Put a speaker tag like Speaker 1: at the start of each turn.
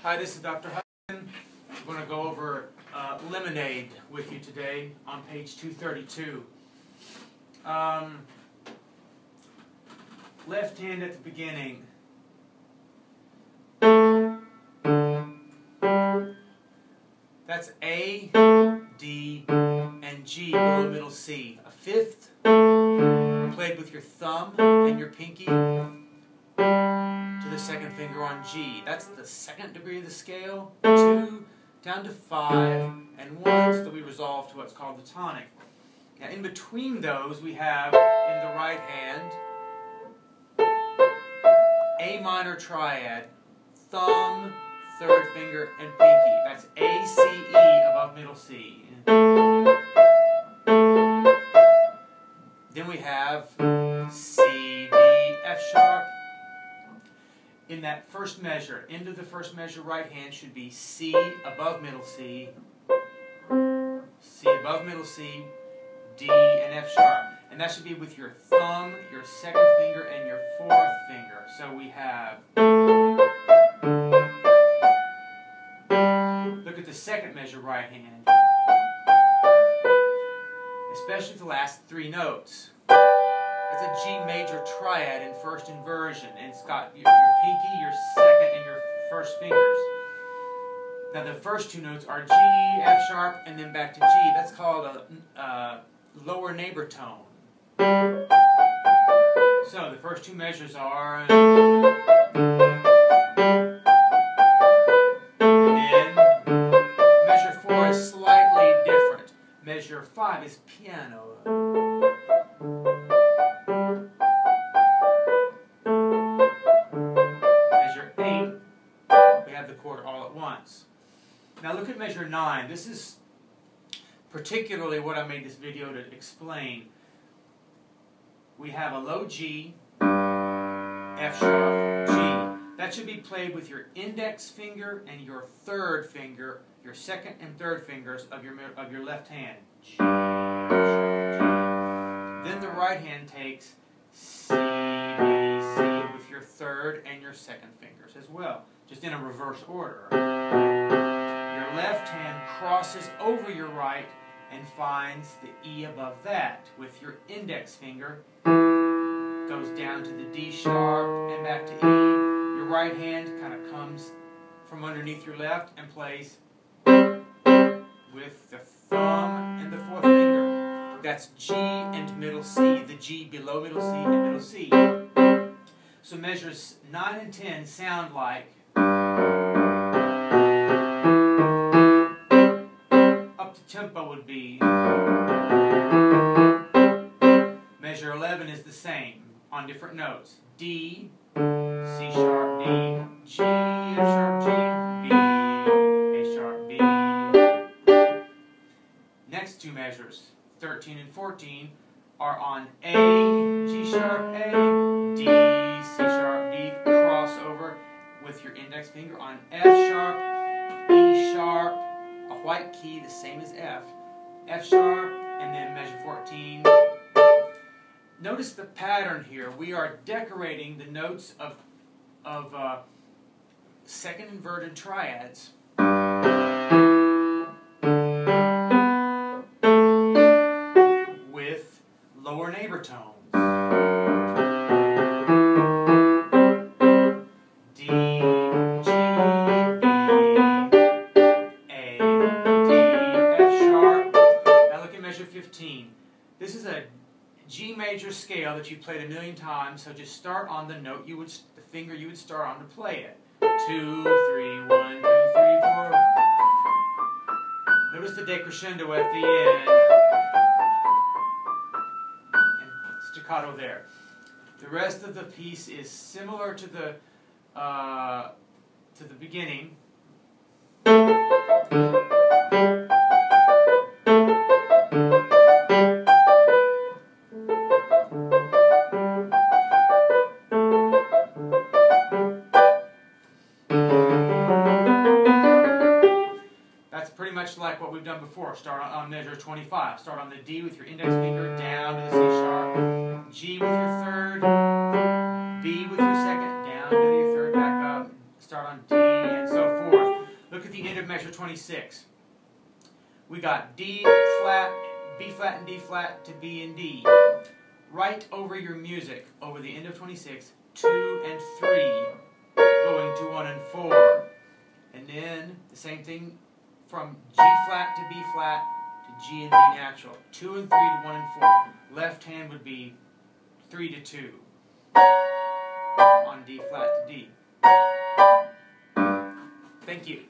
Speaker 1: Hi, this is Dr. Hudson. I'm going to go over lemonade with you today on page 232. Left hand at the beginning. That's A, D, and G below middle C. A fifth played with your thumb and your pinky to the second finger on G. That's the second degree of the scale. 2 down to 5 and 1, so that we resolve to what's called the tonic. Now in between those we have in the right hand A minor triad, thumb, third finger, and pinky. That's A, C, E above middle C. Then we have C, D, F sharp. In that first measure, end of the first measure, right hand should be C above middle C, C above middle C, D, and F sharp. And that should be with your thumb, your second finger, and your fourth finger. So we have, look at the second measure right hand, especially the last 3 notes. That's a G major triad in first inversion, and it's got your pinky, your second, and your first fingers. Now the first 2 notes are G, F sharp, and then back to G. That's called a lower neighbor tone. So the first 2 measures are, and then measure 4 is slightly different. Measure 5 is piano. Measure 8, we have the chord all at once. Now look at measure 9. This is particularly what I made this video to explain. We have a low G, F sharp, G. That should be played with your index finger and your third finger, your second and third fingers of your left hand. G, F sharp, G. Then the right hand takes C, B, C with your third and your second fingers as well, just in a reverse order. Your left hand crosses over your right and finds the E above that with your index finger. Goes down to the D sharp and back to E. Your right hand kind of comes from underneath your left and plays with the thumb and the fourth finger. That's G and middle C, the G below middle C and middle C. So measures 9 and 10 sound like, up the tempo would be, measure 11 is the same on different notes. D, C sharp, D, G, F sharp, G, B, A sharp, B. Next 2 measures, 13 and 14, are on A, G sharp, A, D, C sharp, D, crossover with your index finger on F sharp, E sharp, a white key the same as F, F sharp, and then measure 14. Notice the pattern here. We are decorating the notes of second inverted triads with lower neighbor tones. D, G, B, A, D, F sharp. Now look at measure 15. This is a G major scale that you've played 1,000,000 times, so just start on the note the finger you would start on to play it. 2, 3, 1, 2, 3, 4. Notice the decrescendo at the end. And staccato there. The rest of the piece is similar to the beginning. Pretty much like what we've done before. Start on measure 25. Start on the D with your index finger down to the C sharp, G with your third, B with your second, down to your third, back up, start on D, and so forth. end of measure 26. We got D flat, B flat and D flat to B and D. Write over your music, over the end of 26, 2 and 3, going to 1 and 4. And then the same thing from G flat to B flat to G and B natural. 2 and 3 to 1 and 4. Left hand would be 3 to 2 on D flat to D. Thank you.